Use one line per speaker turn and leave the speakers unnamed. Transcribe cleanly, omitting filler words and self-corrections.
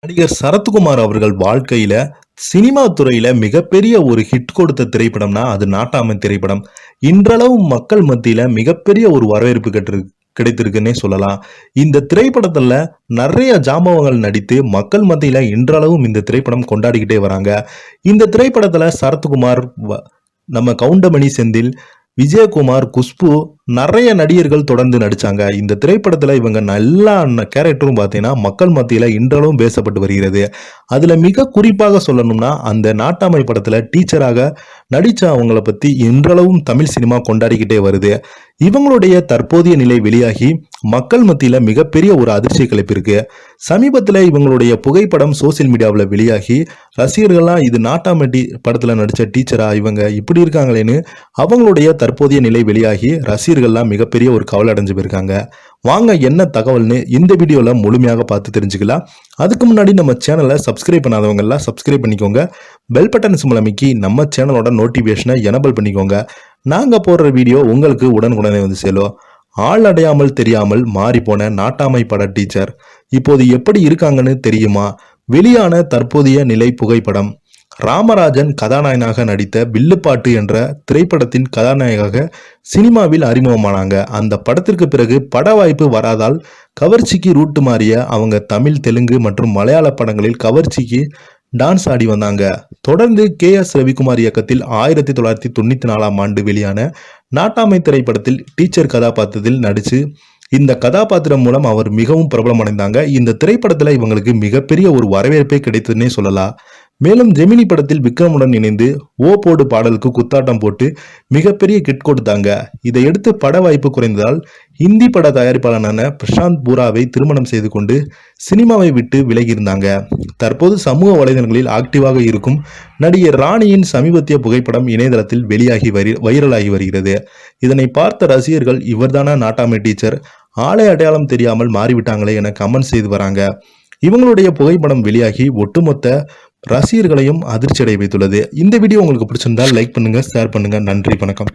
நடிகர் சரத்குமார் அவர்கள் வாழ்க்கையில சினிமா துறையில மிகப்பெரிய ஒரு ஹிட் கொடுத்த திரைப்படம்னா அது நாட்டாமை திரைப்படம். இன்றளவு மக்கள் மத்தியில மிகப்பெரிய ஒரு வரவேற்பு கிடைத்திருக்குன்னே சொல்லலாம். இந்த திரைப்படத்துல நிறைய ஜாம்பவான்கள் நடித்து மக்கள் மத்தியில இன்றளவும் இந்த திரைப்படம் கொண்டாடிக்கிட்டே வராங்க. இந்த திரைப்படத்துல சரத்குமார், நம்ம கவுண்டமணி செந்தில், விஜயகுமார், குஷ்பு நிறைய நடிகர்கள் தொடர்ந்து நடிச்சாங்க. இந்த திரைப்படத்துல இவங்க எல்லா கேரக்டரும் பார்த்தீங்கன்னா மக்கள் மத்தியில இன்றளவும் பேசப்பட்டு வருகிறது. அதுல மிக குறிப்பாக சொல்லணும்னா அந்த நாட்டாமை படத்துல டீச்சராக நடிச்ச அவங்கள பத்தி இன்றளவும் தமிழ் சினிமா கொண்டாடிக்கிட்டே வருது. இவங்களுடைய தற்போதைய நிலை வெளியாகி மக்கள் மத்தியில மிகப்பெரிய ஒரு அதிர்ச்சி கிளப்பியிருக்கு. சமீபத்தில் இவங்களுடைய புகைப்படம் சோசியல் மீடியாவில் வெளியாகி ரசிகர்கள்லாம் இது நாட்டாமை படத்துல நடிச்ச டீச்சரா இவங்க இப்படி இருக்காங்களேன்னு அவங்களுடைய தற்போதைய நிலை வெளியாகி ரசிகர்கள்லாம் மிகப்பெரிய ஒரு கவலை அடைஞ்சு போயிருக்காங்க. வாங்க என்ன தகவல்னு இந்த வீடியோல முழுமையாக பார்த்து தெரிஞ்சுக்கலாம். அதுக்கு முன்னாடி நம்ம சேனலை சப்ஸ்கிரைப் பண்ணாதவங்க எல்லாம் சப்ஸ்கிரைப் பண்ணிக்கோங்க. பெல் பட்டன் சிம்பல் அமைக்கி நம்ம சேனலோட நோட்டிபிகேஷனை எனபிள் பண்ணிக்கோங்க. நாங்க போடுற வீடியோ உங்களுக்கு உடனுக்குடனே வந்து சேரும். ஆள் அடையாமல் தெரியாமல் மாறி போன நாட்டாமை பட டீச்சர் இப்போது எப்படி இருக்காங்கன்னு தெரியுமா? வெளியான தற்போதைய நிலை புகைப்படம். ராமராஜன் கதாநாயகனாக நடித்த வில்லுப்பாட்டு என்ற திரைப்படத்தின் கதாநாயகாக சினிமாவில் அறிமுகமானாங்க. அந்த படத்திற்கு பிறகு பட வாய்ப்பு வராதால் கவர்ச்சிக்கு ரூட்டு மாறிய அவங்க தமிழ், தெலுங்கு மற்றும் மலையாள படங்களில் கவர்ச்சிக்கு டான்ஸ் ஆடி வந்தாங்க. தொடர்ந்து KS ரவிக்குமார் இயக்கத்தில் 1994ஆம் ஆண்டு வெளியான நாட்டாமை திரைப்படத்தில் டீச்சர் கதாபாத்திரத்தில் நடிச்சு இந்த கதாபாத்திரம் மூலம் அவர் மிகவும் பிரபலமடைந்தாங்க. இந்த திரைப்படத்துல இவங்களுக்கு மிகப்பெரிய ஒரு வரவேற்பே கிடைத்ததுன்னே சொல்லலாம். மேலும் ஜெமினி படத்தில் விக்ரமுடன் இணைந்து ஓ போடு பாடலுக்கு குத்தாட்டம் போட்டு மிகப்பெரிய கிட் கொடுத்தாங்க. இதையடுத்து பட வாய்ப்பு குறைந்ததால் ஹிந்தி பட தயாரிப்பாளரான பிரசாந்த் பூராவை திருமணம் செய்து கொண்டு சினிமாவை விட்டு விலகியிருந்தாங்க. தற்போது சமூக வலைதளங்களில் ஆக்டிவாக இருக்கும் நடிகர் ராணியின் சமீபத்திய புகைப்படம் இணையதளத்தில் வெளியாகி வைரலாகி வருகிறது. இதனை பார்த்த ரசிகர்கள் இவர்தானா நாட்டாமை டீச்சர், ஆளை அடையாளம் தெரியாமல் மாறிவிட்டாங்களே என கமெண்ட் செய்து வராங்க. இவங்களுடைய புகைப்படம் வெளியாகி ஒட்டுமொத்த ரசிகர்களையும் அதிர்ச்சி அடைய வைத்துள்ளது. இந்த வீடியோ உங்களுக்கு பிடிச்சிருந்தால் லைக் பண்ணுங்க, ஷேர் பண்ணுங்க. நன்றி, வணக்கம்.